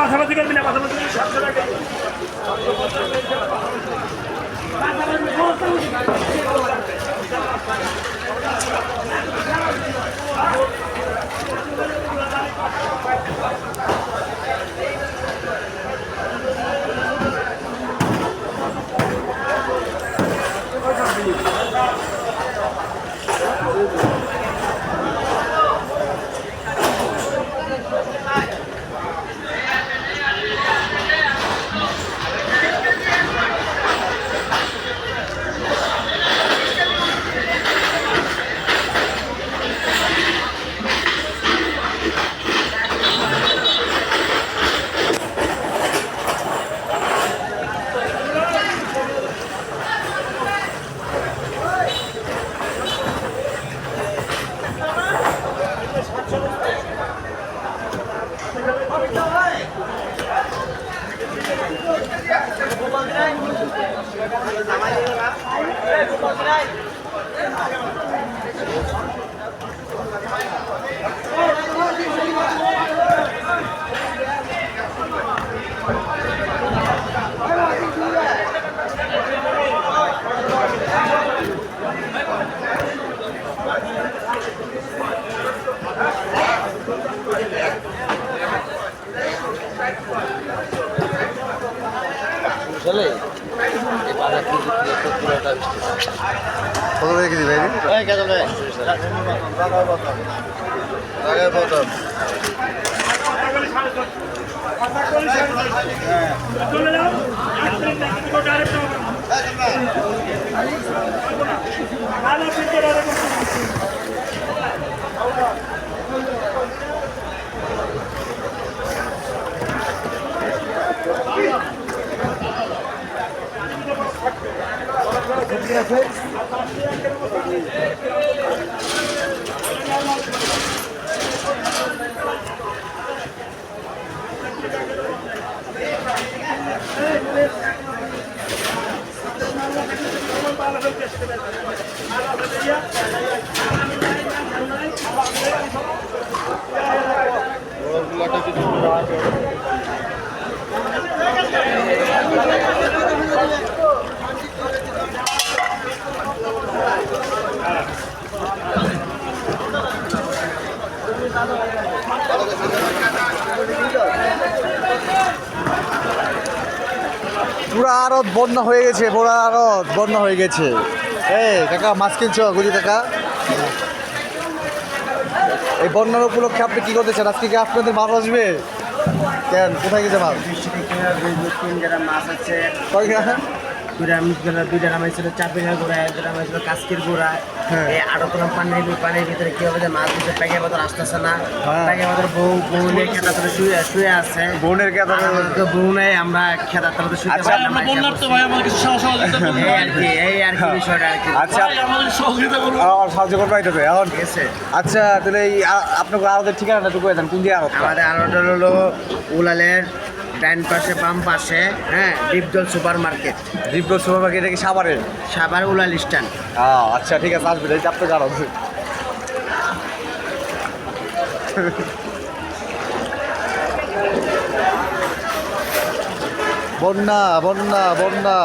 পাশাপাশি করবি না, পাশাপাশি 700 টাকা। কত করে কেজি ভাই? চলে যাও। পুরা আড়ত বন্যা হয়ে গেছে, পুরা আড়ত বন্যা হয়ে গেছে। এই কাকা মাছ কিনছো গুজি কাকা? এই বন্যার উপলক্ষে আপনি কি করতেছেন? আজকে কি আপনাদের মাছ আসবে? কেন কোথায় গেছে মাছ? মাছ আছে কয় গ্রাম? দুইটা নামাইছিল চাপিনার গোড়া, একটা নামাইছিল কাস্কির গোড়া। হ্যাঁ। এই আড়তলাম পানির ভিতরে কি হবে যে মাছ দিতে প্যাকে বাজার আসতেছে না। হ্যাঁ। প্যাকে বাজার বউ নিয়ে খেতা তলে শুয়ে আছে। বোনের কে বউ নেই, আমরা খেতা তলে শুয়ে আচ্ছা, এই আর কি বিষয়টা আর কি। আচ্ছা সাহায্য করবো এটাতে এখন। ঠিক আছে, আচ্ছা তাহলে এই আপনার আড়তের ঠিকানাটা একটু করে দেন, কোন দিয়ে আড়ত? আমাদের আড়তটা হলো উলালের ডাইন পাশে বাম পাশে, হ্যাঁ, ডিপজল সুপার মার্কেট, দীপ্ত সুপার মার্কেট, এটা কি সাভারের? সাভার উলাল স্ট্যান্ড। আচ্ছা ঠিক আছে, আসবে এই আপনার আড়ত। বন্যা বন্যা বন্যা।